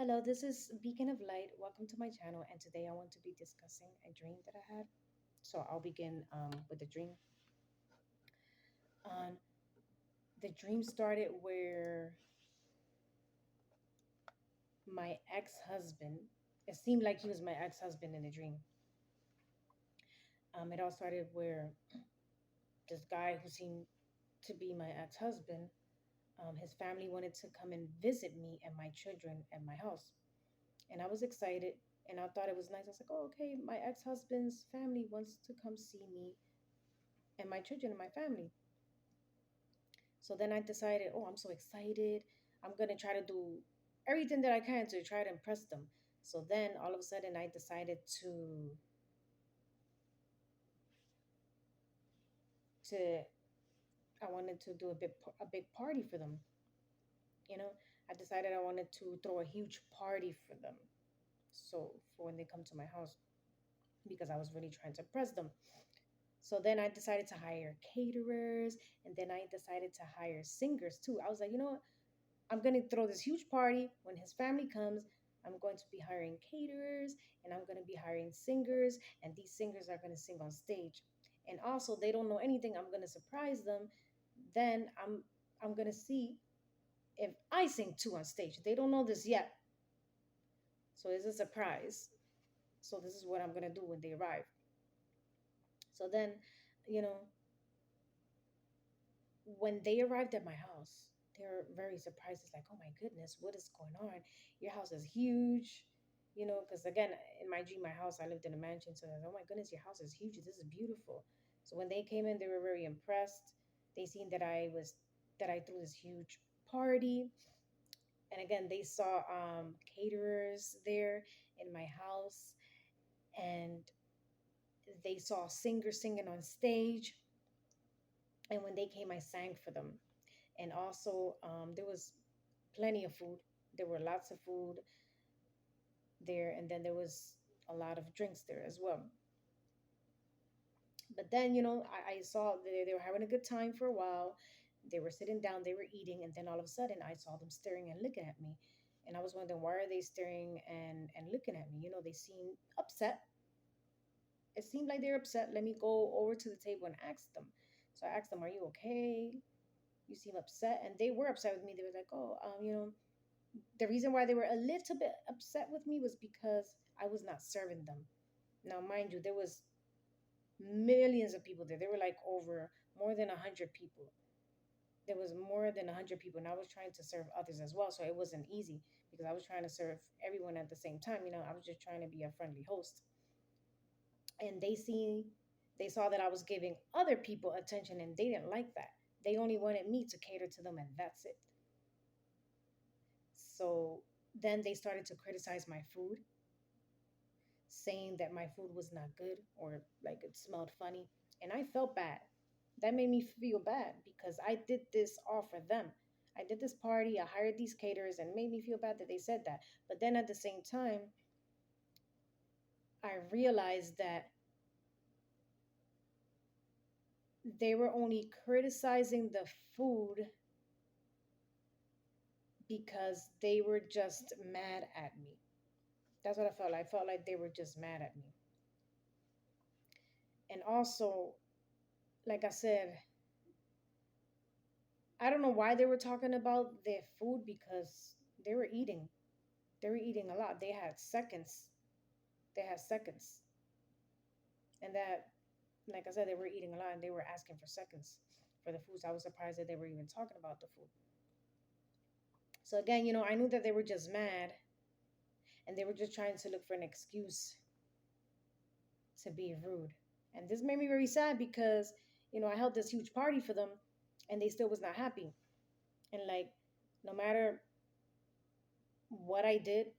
Hello, this is Beacon of Light. Welcome to my channel, and today I want to be discussing a dream that I had. So I'll begin with the dream. Um, the dream started where my ex-husband. It seemed like he was my ex-husband in the dream. It all started where this guy who seemed to be my ex-husband, his family wanted to come and visit me and my children at my house, and I was excited. And I thought it was nice. I was like, "Oh, okay, my ex-husband's family wants to come see me and my children and my family." So then I decided, oh, I'm so excited. I'm going to try to do everything that I can to try to impress them. So then all of a sudden I decided to I wanted to do a big party for them, you know. I decided I wanted to throw a huge party for them. So for when they come to my house, because I was really trying to impress them. So then I decided to hire caterers, and then I decided to hire singers too. I was like, you know what? I'm going to throw this huge party when his family comes. I'm going to be hiring caterers, and I'm going to be hiring singers, and these singers are going to sing on stage. And also, they don't know anything. I'm going to surprise them. Then I'm going to see if I sing too on stage. They don't know this yet. So it's a surprise. So this is what I'm going to do when they arrive. So then, you know, when they arrived at my house, they were very surprised. It's like, oh my goodness, what is going on? Your house is huge, because again, in my dream, my house, I lived in a mansion. So I was, oh my goodness, your house is huge. This is beautiful. So when they came in, they were very impressed. They seen that I threw this huge party. And again, they saw caterers there in my house, and they saw singers singing on stage. And when they came, I sang for them. And also there was plenty of food. There were lots of food there, and then there was a lot of drinks there as well. But then, I saw they were having a good time for a while. They were sitting down, they were eating, and then all of a sudden I saw them staring and looking at me. And I was wondering, why are they staring and looking at me? They seemed upset. It seemed like they're upset. Let me go over to the table and ask them. So I asked them, are you okay? You seem upset. And they were upset with me. They were like, oh, the reason why they were a little bit upset with me was because I was not serving them. Now, mind you, there was millions of people there. There were like over more than 100 people. There was more than 100 people, and I was trying to serve others as well. So it wasn't easy because I was trying to serve everyone at the same time. I was just trying to be a friendly host, and they saw that I was giving other people attention, and they didn't like that. They only wanted me to cater to them, and that's it. So then they started to criticize my food, saying that my food was not good or like it smelled funny. And I felt bad. That made me feel bad because I did this all for them. I did this party, I hired these caterers, and it made me feel bad that they said that. But then at the same time, I realized that they were only criticizing the food because they were just mad at me. That's what I felt like. I felt like they were just mad at me. And also, like I said, I don't know why they were talking about their food because they were eating. They were eating a lot. They had seconds. They had seconds. And that, like I said, they were eating a lot and they were asking for seconds for the food. So I was surprised that they were even talking about the food. So again, I knew that they were just mad and they were just trying to look for an excuse to be rude. And this made me very sad because, I held this huge party for them and they still was not happy. And like, no matter what I did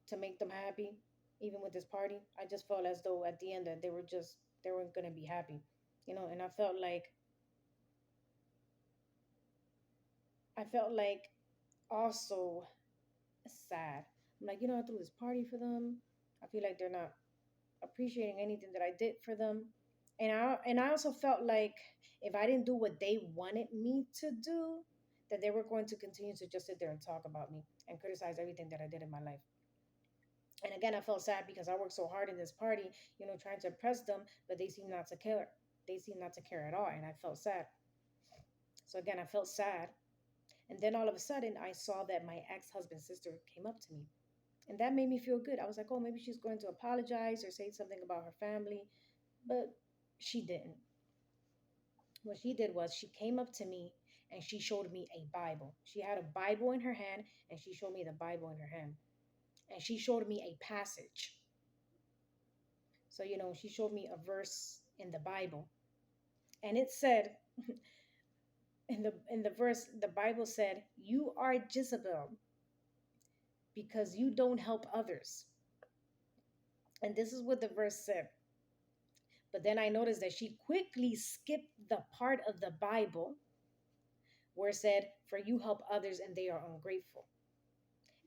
to make them happy, even with this party, I just felt as though at the end that they weren't gonna be happy, and I felt like also sad. I'm like, I threw this party for them. I feel like they're not appreciating anything that I did for them. And I also felt like if I didn't do what they wanted me to do, that they were going to continue to just sit there and talk about me and criticize everything that I did in my life. And again, I felt sad because I worked so hard in this party, trying to impress them, but they seem not to care. They seem not to care at all. And I felt sad. So again, I felt sad. And then all of a sudden, I saw that my ex husband's sister came up to me. And that made me feel good. I was like, oh, maybe she's going to apologize or say something about her family. But she didn't. What she did was she came up to me and she showed me a Bible. She had a Bible in her hand and she showed me the Bible in her hand. And she showed me a passage. So, she showed me a verse in the Bible. And it said, in the verse, the Bible said, "You are Jezebel because you don't help others." And this is what the verse said. But then I noticed that she quickly skipped the part of the Bible where it said, "For you help others and they are ungrateful."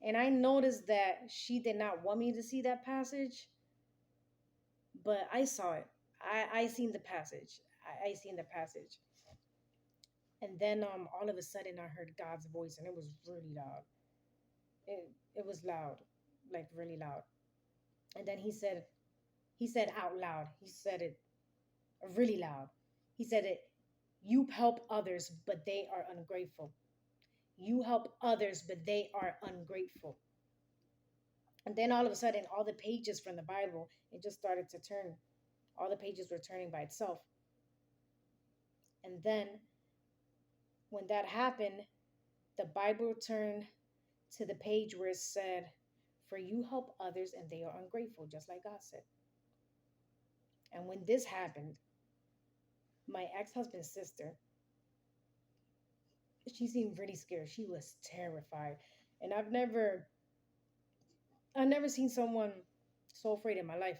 And I noticed that she did not want me to see that passage, but I saw it. I seen the passage. I seen the passage. And then all of a sudden I heard God's voice and it was really loud. It was loud, like really loud. And then he said out loud. He said it really loud. He said it, "You help others, but they are ungrateful. You help others, but they are ungrateful." And then all of a sudden, all the pages from the Bible, it just started to turn. All the pages were turning by itself. And then when that happened, the Bible turned to the page where it said, "For you help others and they are ungrateful," just like God said. And when this happened, my ex husband's sister, she seemed really scared. She was terrified. And I've never seen someone so afraid in my life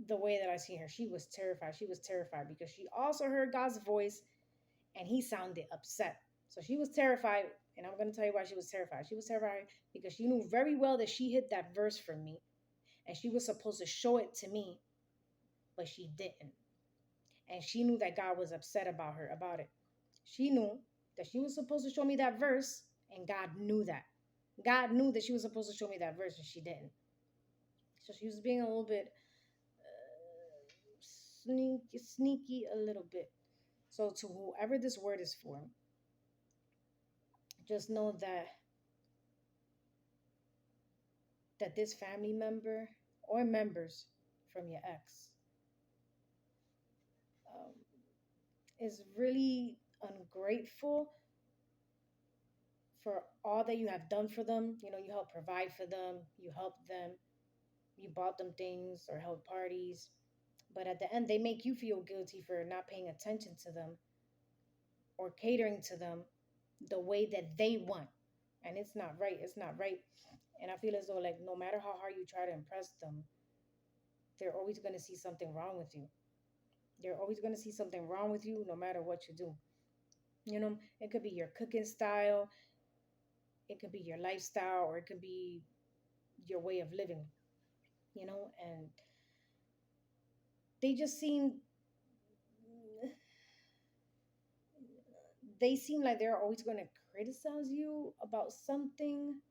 the way that I see her. She was terrified. She was terrified because she also heard God's voice and he sounded upset. So she was terrified. And I'm going to tell you why she was terrified. She was terrified because she knew very well that she hit that verse for me and she was supposed to show it to me, but she didn't. And she knew that God was upset about it. She knew that she was supposed to show me that verse, and God knew that. God knew that she was supposed to show me that verse, and she didn't. So she was being a little bit sneaky a little bit. So to whoever this word is for, just know that this family member or members from your ex um, is really ungrateful for all that you have done for them. You help provide for them, you help them, you bought them things or held parties. But at the end, they make you feel guilty for not paying attention to them or catering to them the way that they want. And it's not right. It's not right. And I feel as though, like, no matter how hard you try to impress them, they're always going to see something wrong with you. They're always going to see something wrong with you no matter what you do. It could be your cooking style, it could be your lifestyle, or it could be your way of living, and they just seem like they're always going to criticize you about something.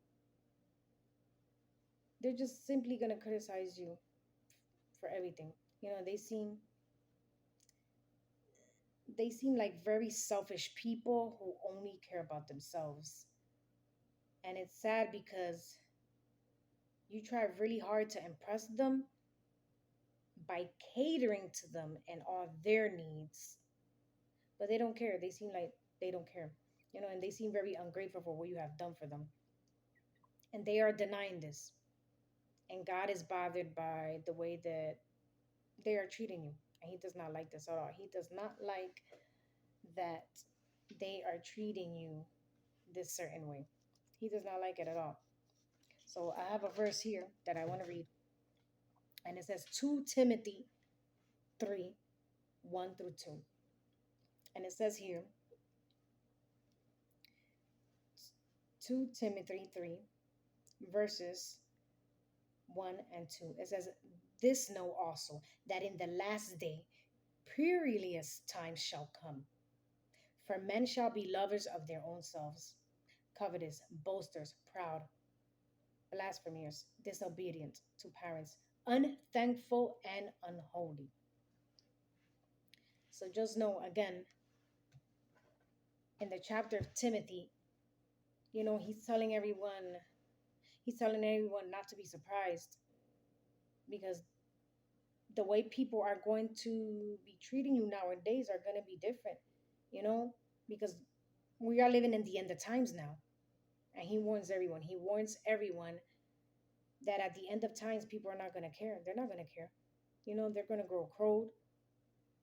They're just simply going to criticize you for everything. They seem like very selfish people who only care about themselves. And it's sad because you try really hard to impress them by catering to them and all their needs, but they don't care. They seem like they don't care, and they seem very ungrateful for what you have done for them. And they are denying this. And God is bothered by the way that they are treating you. And He does not like this at all. He does not like that they are treating you this certain way. He does not like it at all. So I have a verse here that I want to read. And it says 2 Timothy 3 1 through 2. And it says here 2 Timothy 3 verses 1 and 2. It says, "This know also, that in the last day perilous times shall come. For men shall be lovers of their own selves, covetous, boasters, proud, blasphemers, disobedient to parents, unthankful, and unholy. So just know again, in the chapter of Timothy, he's telling everyone not to be surprised because the way people are going to be treating you nowadays are going to be different, you know, because we are living in the end of times now. And he warns everyone that at the end of times, people are not going to care. They're not going to care. They're going to grow cold.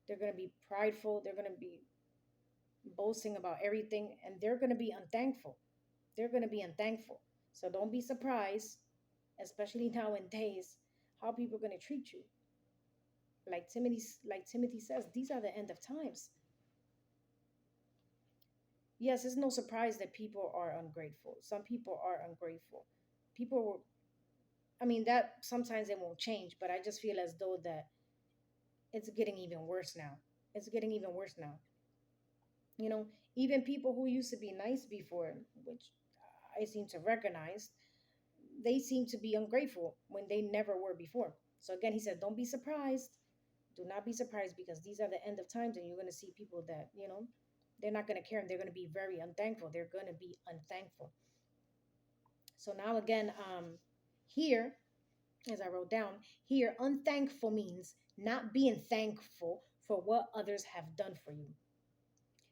They're going to be prideful. They're going to be boasting about everything, and they're going to be unthankful. They're going to be unthankful. So don't be surprised, especially nowadays, how people are going to treat you. Like Timothy says, these are the end of times. Yes, it's no surprise that people are ungrateful. Some people are ungrateful. People, I mean, that sometimes it won't change, but I just feel as though that it's getting even worse now. It's getting even worse now. You know, even people who used to be nice before, which I seem to recognize, they seem to be ungrateful when they never were before. So again, he said, don't be surprised. Do not be surprised because these are the end of times, and you're going to see people that, they're not going to care and they're going to be very unthankful. They're going to be unthankful. So now again, here, as I wrote down, here, unthankful means not being thankful for what others have done for you.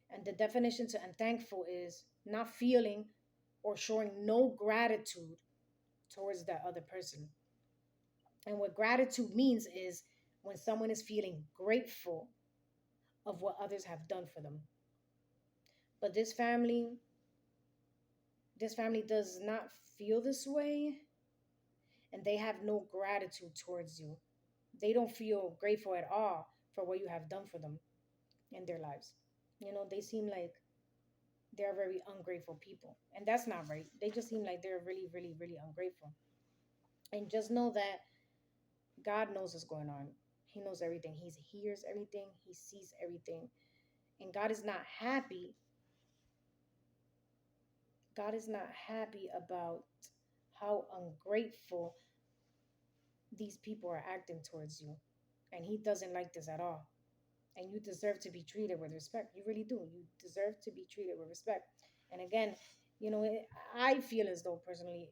And the definition to unthankful is not feeling or showing no gratitude towards that other person. And what gratitude means is when someone is feeling grateful of what others have done for them. But this family does not feel this way, and they have no gratitude towards you. They don't feel grateful at all for what you have done for them in their lives. They seem like they're very ungrateful people. And that's not right. They just seem like they're really, really, really ungrateful. And just know that God knows what's going on. He knows everything. He hears everything. He sees everything. And God is not happy. God is not happy about how ungrateful these people are acting towards you. And He doesn't like this at all. And you deserve to be treated with respect. You really do. You deserve to be treated with respect. And again, I feel as though personally,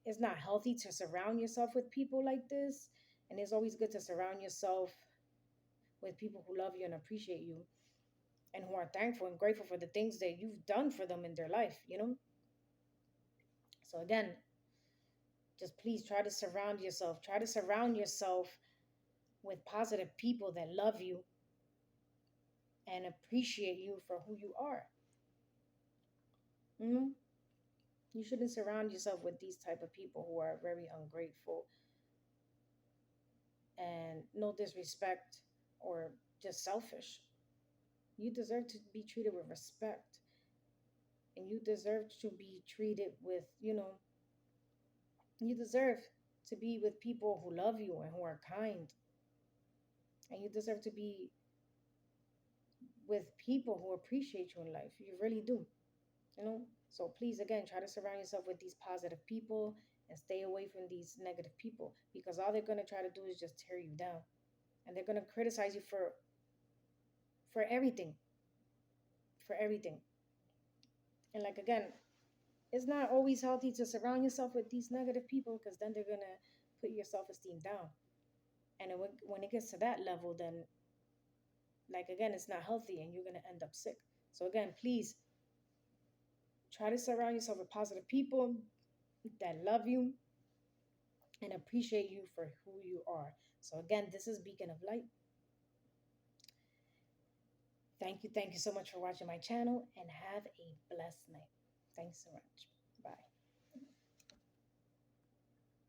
it's not healthy to surround yourself with people like this. And it's always good to surround yourself with people who love you and appreciate you and who are thankful and grateful for the things that you've done for them in their life. So again, just please try to surround yourself with positive people that love you and appreciate you for who you are. Hmm You shouldn't surround yourself with these type of people who are very ungrateful and no disrespect or just selfish. You deserve to be treated with respect, and you deserve to be treated with, you deserve to be with people who love you and who are kind, and you deserve to be with people who appreciate you in life. You really do, you know. So please, again, try to surround yourself with these positive people and stay away from these negative people, because all they're going to try to do is just tear you down, and they're going to criticize you for everything, for everything. And like again, it's not always healthy to surround yourself with these negative people, because then they're going to put your self-esteem down. And when it gets to that level, then like again, it's not healthy and you're going to end up sick. So again, please try to surround yourself with positive people that love you and appreciate you for who you are. So again, this is Beacon of Light. Thank you so much for watching my channel, and have a blessed night. Thanks so much. Bye.